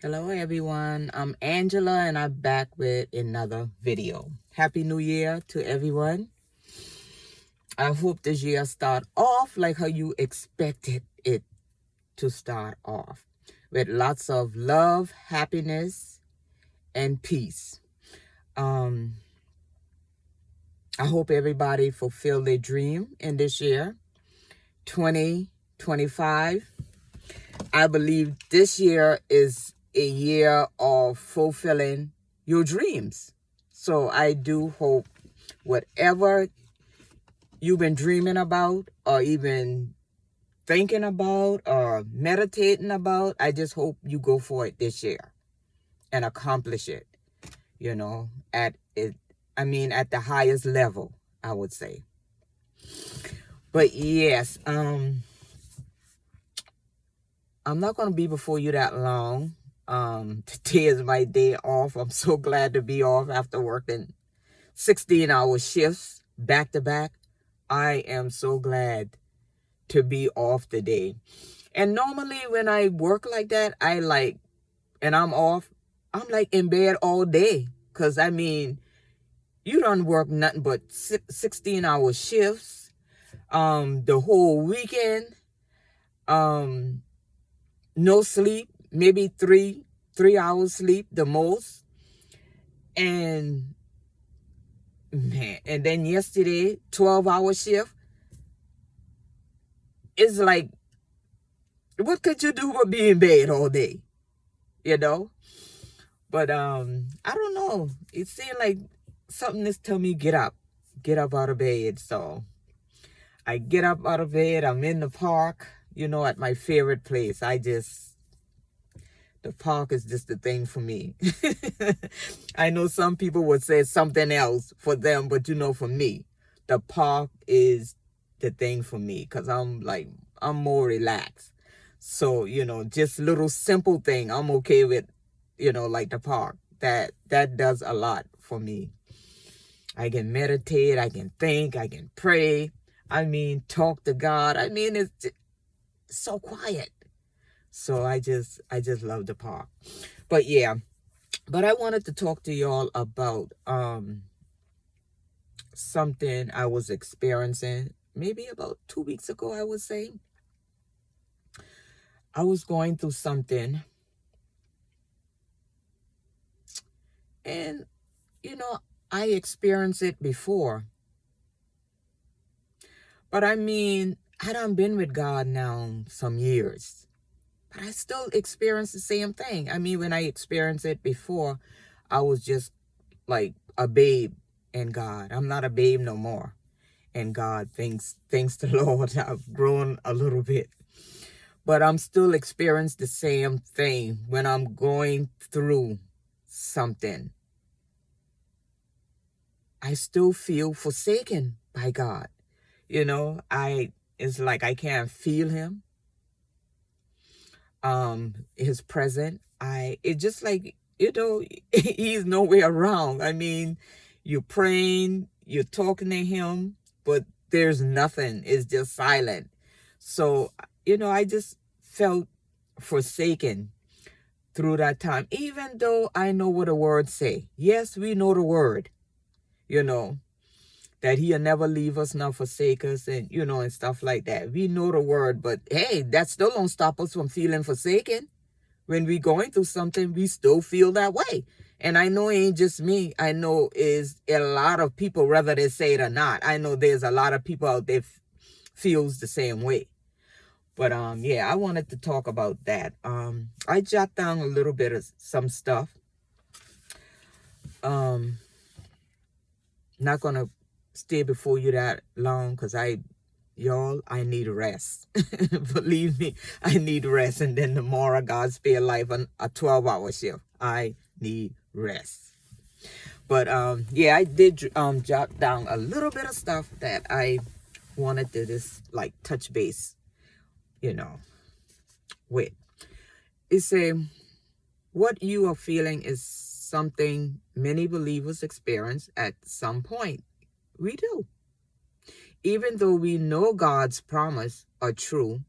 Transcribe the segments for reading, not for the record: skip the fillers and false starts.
Hello everyone, I'm Angela and I'm back with another video. Happy New Year to everyone. I hope this year start off like how you expected it to start off, with lots of love, happiness, and peace. I hope everybody fulfill their dream in this year, 2025. I believe this year is a year of fulfilling your dreams. So I do hope whatever you've been dreaming about or even thinking about or meditating about, I just hope you go for it this year and accomplish it, at it. At the highest level, I would say. But yes, I'm not going to be before you that long. Today is my day off. I'm so glad to be off after working 16-hour shifts back to back. I am so glad to be off today. And normally when I work like that, and I'm off, I'm like in bed all day. Because you don't work nothing but 16-hour shifts, the whole weekend, no sleep, maybe three hours sleep the most. And man, and then yesterday, 12-hour shift. It's like, what could you do but be in bed all day? But I don't know. It seemed like something is telling me get up out of bed. So I get up out of bed. I'm in the park, at my favorite place. The park is just the thing for me. I know some people would say something else for them, but for me, the park is the thing for me because I'm more relaxed. So, just little simple thing I'm okay with, like the park. That does a lot for me. I can meditate, I can think, I can pray. Talk to God. It's so quiet. So I just love the park. But yeah, I wanted to talk to y'all about something I was experiencing maybe about 2 weeks ago, I would say. I was going through something, and I experienced it before. But I done been with God now some years. But I still experience the same thing. When I experienced it before, I was just like a babe in God. I'm not a babe no more. And God, thanks the Lord, I've grown a little bit. But I'm still experiencing the same thing when I'm going through something. I still feel forsaken by God. It's like I can't feel him. His presence. It's just like, he's nowhere around. You're praying, you're talking to him, but there's nothing. It's just silent. So, I just felt forsaken through that time, even though I know what the words say. Yes, we know the word, that he'll never leave us nor forsake us, and and stuff like that. We know the word, but hey, that still don't stop us from feeling forsaken. When we going through something, we still feel that way. And I know it ain't just me. I know is a lot of people, whether they say it or not. I know there's a lot of people out there feels the same way. But yeah, I wanted to talk about that. I jot down a little bit of some stuff. Not gonna stay before you that long because I need rest. Believe me, I need rest. And then tomorrow, God spare life, a 12-hour shift. I need rest. But yeah, I did jot down a little bit of stuff that I wanted to just like touch base, with. It's what you are feeling is something many believers experience at some point. We do. Even though we know God's promise are true,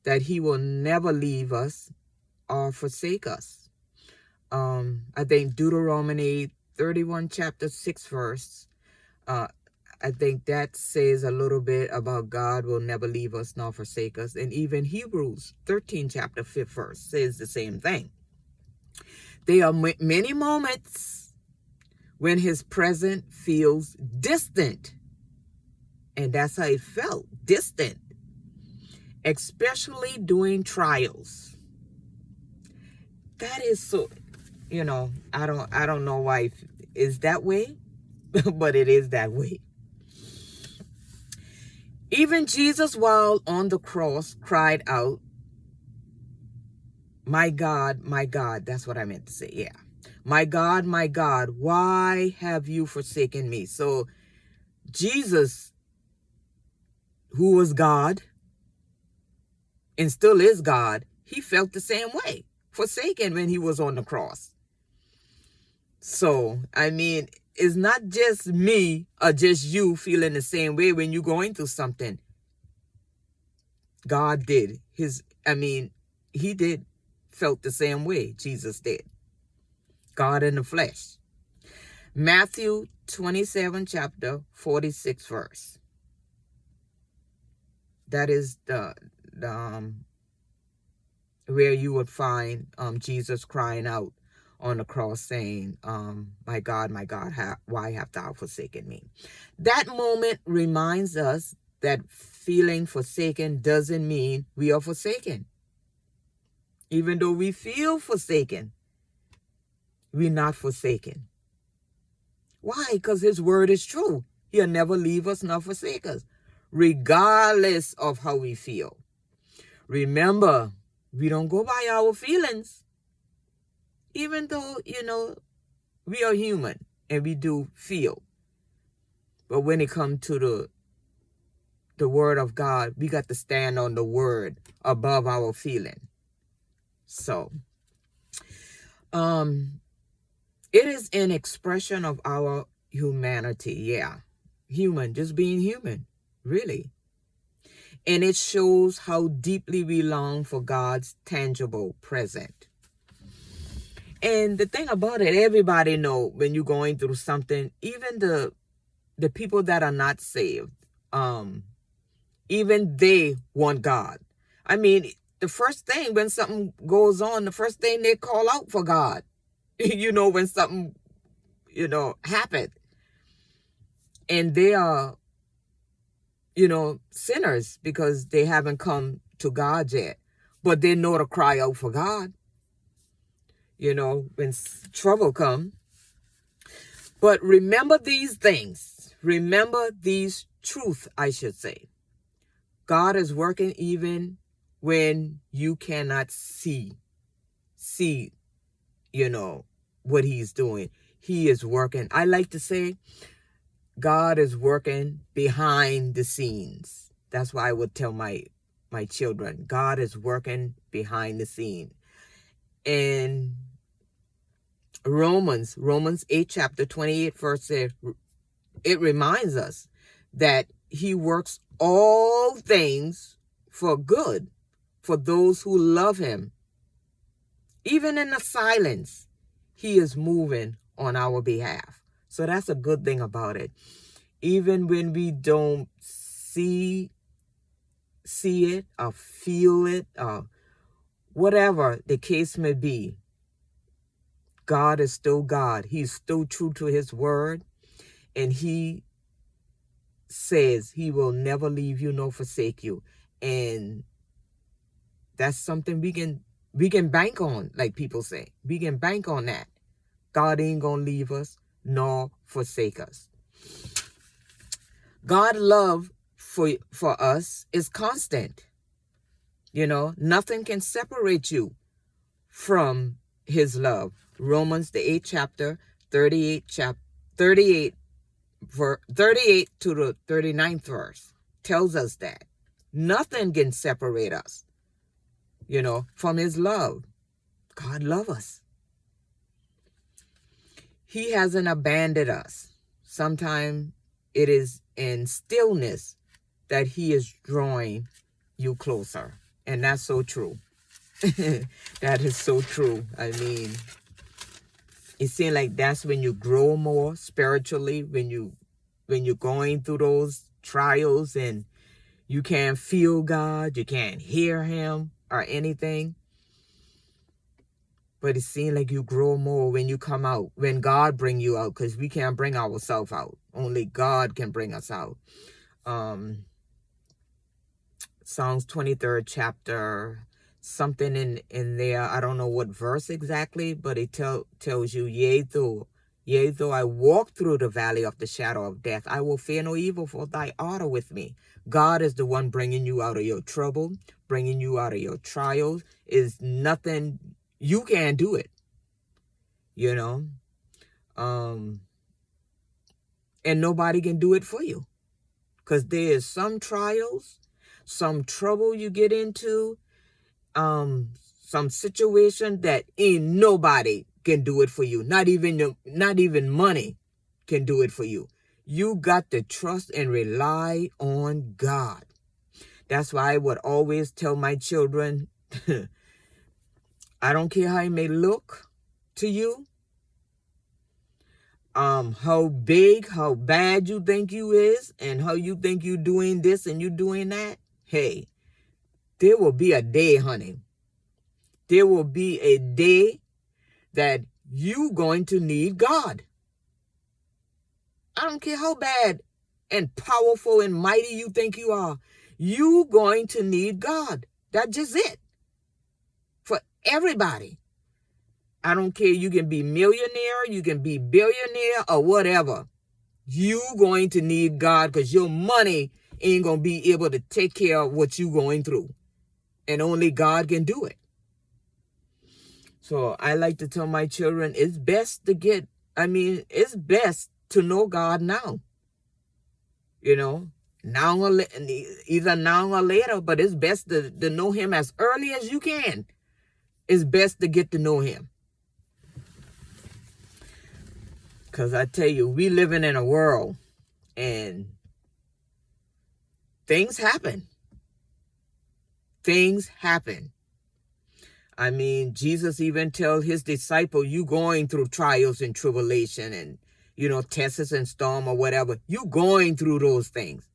that he will never leave us or forsake us. I think Deuteronomy 31 chapter 6 verse. I think that says a little bit about God will never leave us nor forsake us. And even Hebrews 13 chapter 5th verse says the same thing. There are many moments when his presence feels distant. And that's how it felt, distant. Especially during trials. That is so, I don't know why it's that way, but it is that way. Even Jesus, while on the cross, cried out, my God, that's what I meant to say, yeah. My God, why have you forsaken me? So Jesus, who was God and still is God, he felt the same way, forsaken when he was on the cross. So, I mean, it's not just me or just you feeling the same way when you're going through something. God did. He did felt the same way Jesus did. God in the flesh. Matthew 27 chapter 46 verse. That is the where you would find Jesus crying out on the cross saying, my God, why have thou forsaken me? That moment reminds us that feeling forsaken doesn't mean we are forsaken. Even though we feel forsaken, we're not forsaken. Why? Because his word is true. He'll never leave us nor forsake us, regardless of how we feel. Remember, we don't go by our feelings. Even though, we are human and we do feel. But when it comes to the word of God, we got to stand on the word above our feeling. So, it is an expression of our humanity. Yeah. Human, just being human, really. And it shows how deeply we long for God's tangible present. And the thing about it, everybody know when you're going through something, even the people that are not saved, even they want God. I mean, the first thing when something goes on, the first thing they call out for God. When something, happened. And they are, sinners because they haven't come to God yet. But they know to cry out for God. When trouble comes. But remember these things. Remember these truths, I should say. God is working even when you cannot see, what he's doing. He is working. I like to say God is working behind the scenes. That's why I would tell my children, God is working behind the scene. And Romans 8 chapter 28 verse 6, it reminds us that he works all things for good for those who love him. Even in the silence, he is moving on our behalf. So that's a good thing about it. Even when we don't see it or feel it or whatever the case may be, God is still God. He's still true to his word. And he says he will never leave you nor forsake you. And that's something we can bank on, like people say. We can bank on that. God ain't gonna leave us nor forsake us. God's love for us is constant. Nothing can separate you from his love. Romans the 8th chapter, 38 to the 39th verse tells us that nothing can separate us, from his love. God loves us. He hasn't abandoned us. Sometimes it is in stillness that he is drawing you closer. And that's so true. That is so true. I mean, it seems like that's when you grow more spiritually, when you're going through those trials and you can't feel God, you can't hear him or anything. But it seems like you grow more when you come out, when God bring you out, because we can't bring ourselves out. Only God can bring us out. Psalms 23rd chapter, something in there, I don't know what verse exactly, but it tells you, yea, though I walk through the valley of the shadow of death, I will fear no evil, for thy art with me. God is the one bringing you out of your trouble, bringing you out of your trials. Is nothing, you can't do it, you know. And nobody can do it for you, because there is some trials, some trouble you get into, some situation that ain't nobody can do it for you. Not even money can do it for you. You got to trust and rely on God. That's why I would always tell my children, I don't care how it may look to you, how big, how bad you think you is, and how you think you doing this and you doing that. Hey, there will be a day, honey. There will be a day that you going to need God. I don't care how bad and powerful and mighty you think you are. You going to need God. That's just it. For everybody. I don't care. You can be millionaire, you can be billionaire, or whatever. You going to need God, because your money ain't going to be able to take care of what you going through. And only God can do it. So I like to tell my children, it's best to know God now. You know, either now or later, but it's best to know him as early as you can. It's best to get to know him. Because I tell you, we living in a world and things happen. Things happen. I mean, Jesus even tells his disciple, you going through trials and tribulation and, tests and storm or whatever. You going through those things.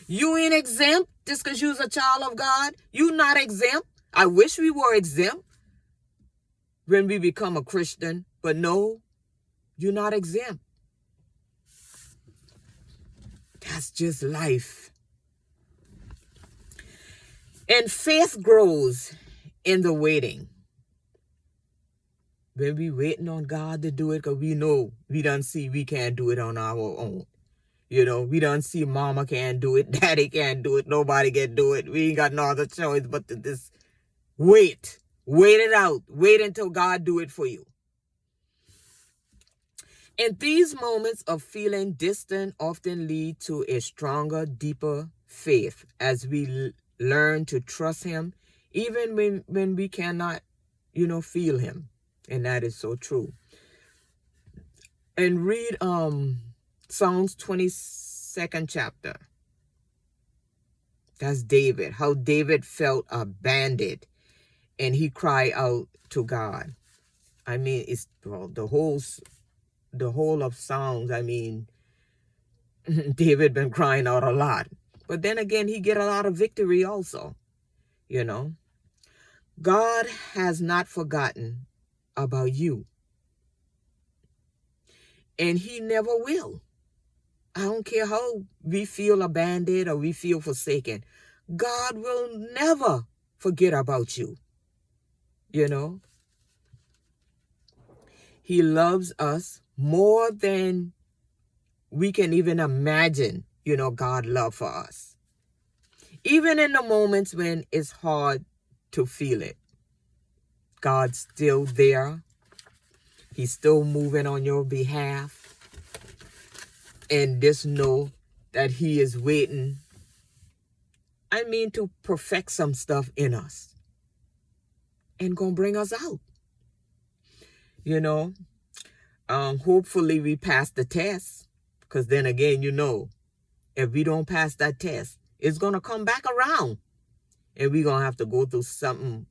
You ain't exempt just because you're a child of God. You not exempt. I wish we were exempt when we become a Christian. But no, you're not exempt. That's just life. And faith grows in the waiting. When we waiting on God to do it, because we know we done see we can't do it on our own. We done see mama can't do it, daddy can't do it, nobody can do it. We ain't got no other choice but to just wait. Wait it out. Wait until God do it for you. And these moments of feeling distant often lead to a stronger, deeper faith as we learn to trust him, even when we cannot, feel him. And that is so true. And read Psalms 22nd chapter. That's David. How David felt abandoned and he cried out to God. I mean, it's the whole of Psalms. I mean, David been crying out a lot. But then again, he get a lot of victory also. God has not forgotten about you. And he never will. I don't care how we feel abandoned or we feel forsaken. God will never forget about you. He loves us more than we can even imagine, God's love for us. Even in the moments when it's hard to feel it, God's still there. He's still moving on your behalf. And just know that he is waiting, to perfect some stuff in us. And gonna bring us out. Hopefully we pass the test. Because then again, if we don't pass that test, it's going to come back around. And we're going to have to go through something,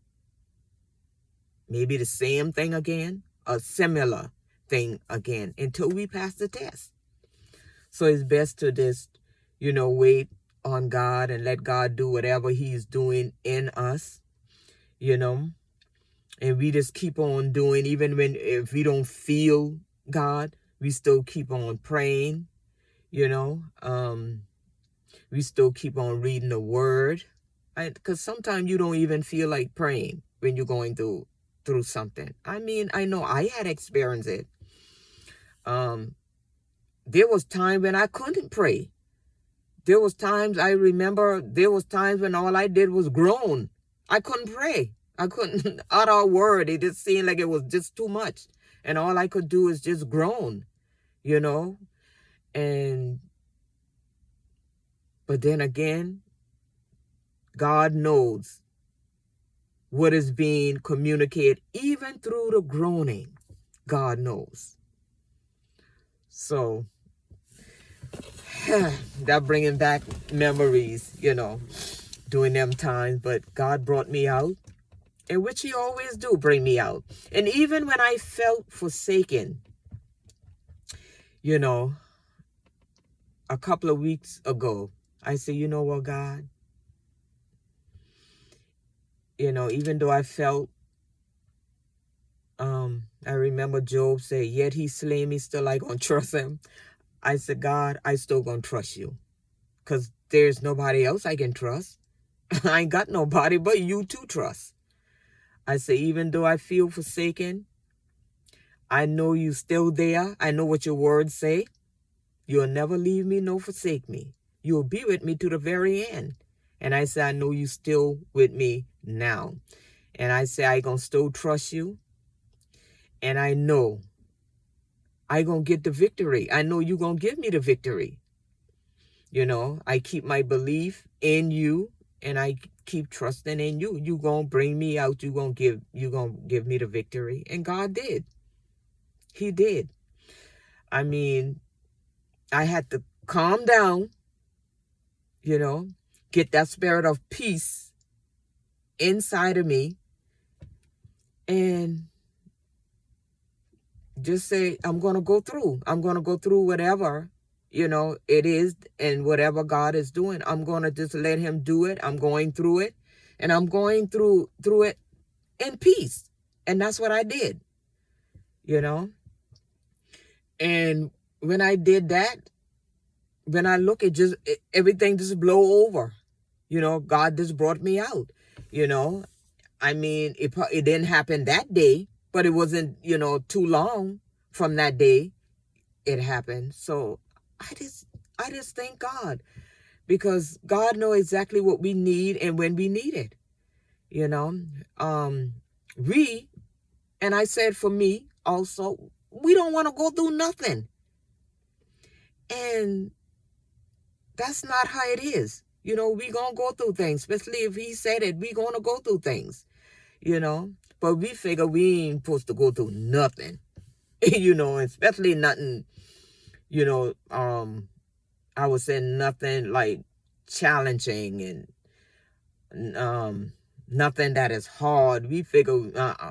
maybe the same thing again, a similar thing again until we pass the test. So it's best to just, wait on God and let God do whatever he's doing in us, and we just keep on doing, even if we don't feel God, we still keep on praying, we still keep on reading the word, because sometimes you don't even feel like praying when you're going through something. I mean, I know I had experienced it. There was time when I couldn't pray. I remember there was times when all I did was groan. I couldn't pray. I couldn't utter a word. It just seemed like it was just too much. And all I could do is just groan, but then again, God knows what is being communicated, even through the groaning. God knows. So, that bringing back memories, during them times. But God brought me out, in which he always do bring me out. And even when I felt forsaken, a couple of weeks ago, I said, you know what, God? Even though I felt, I remember Job said, yet he slay me, still I gonna trust him. I said, God, I still gonna trust you, because there's nobody else I can trust. I ain't got nobody but you to trust. I say, even though I feel forsaken, I know you still there. I know what your words say. You'll never leave me nor forsake me. You'll be with me to the very end. And I say, I know you still with me now. And I say, I gonna still trust you. And I know I gonna get the victory. I know you gonna give me the victory. I keep my belief in you, and I keep trusting in you. You gonna bring me out. You gonna give me the victory. And God did. He did. I mean, I had to calm down, get that spirit of peace inside of me, and just say, I'm going to go through. I'm going to go through whatever, it is, and whatever God is doing. I'm going to just let him do it. I'm going through it, and I'm going through it in peace. And that's what I did, And when I did that, when I look, everything just blow over. God just brought me out, I mean, it didn't happen that day, but it wasn't, too long from that day it happened. So I just thank God, because God knows exactly what we need and when we need it. And I said for me also, we don't want to go through nothing. And that's not how it is. We gonna go through things, especially if he said it, we gonna go through things, But we figure we ain't supposed to go through nothing, especially nothing, I would say nothing like challenging and nothing that is hard. We figure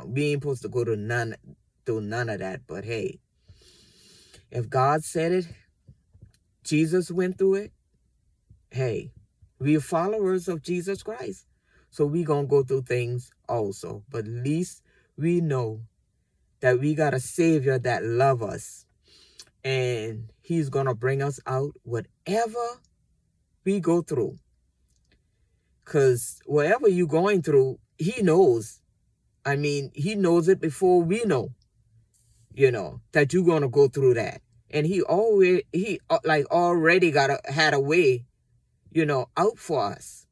we ain't supposed to go through none of that. But hey, if God said it, Jesus went through it, hey, we are followers of Jesus Christ. So we gonna go through things also. But at least we know that we got a Savior that loves us. And he's gonna bring us out whatever we go through. Because whatever you're going through, he knows. I mean, he knows it before we know, that you're gonna go through that. And he already had a way, out for us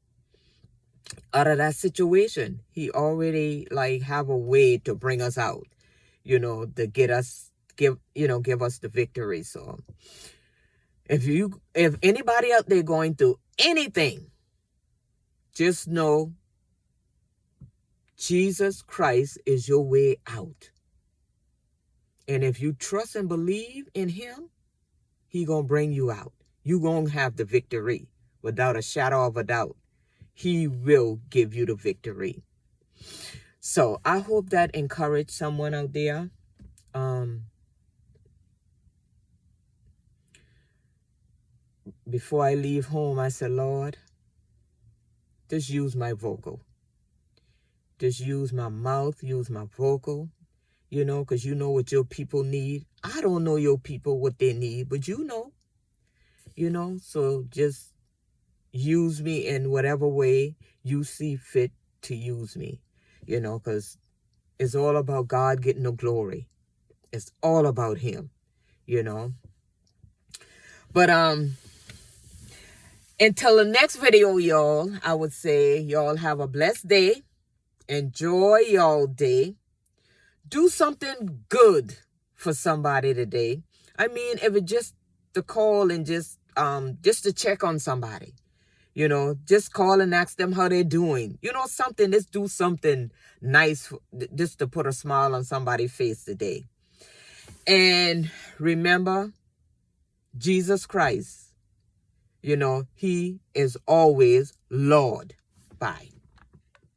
out of that situation. He already have a way to bring us out, to give us the victory. So if anybody out there going through anything, just know Jesus Christ is your way out. And if you trust and believe in him, he gonna bring you out. You gonna have the victory without a shadow of a doubt. He will give you the victory. So I hope that encouraged someone out there. before I leave home, I said, Lord, just use my vocal. Just use my mouth, use my vocal, because you know what your people need. I don't know your people, what they need, but so just use me in whatever way you see fit to use me, because it's all about God getting the glory. It's all about him, But until the next video, y'all, I would say y'all have a blessed day. Enjoy y'all day. Do something good for somebody today. I mean, if it's just to call and just to check on somebody, just call and ask them how they're doing. Something, let's do something nice just to put a smile on somebody's face today. And remember, Jesus Christ, he is always Lord. Bye.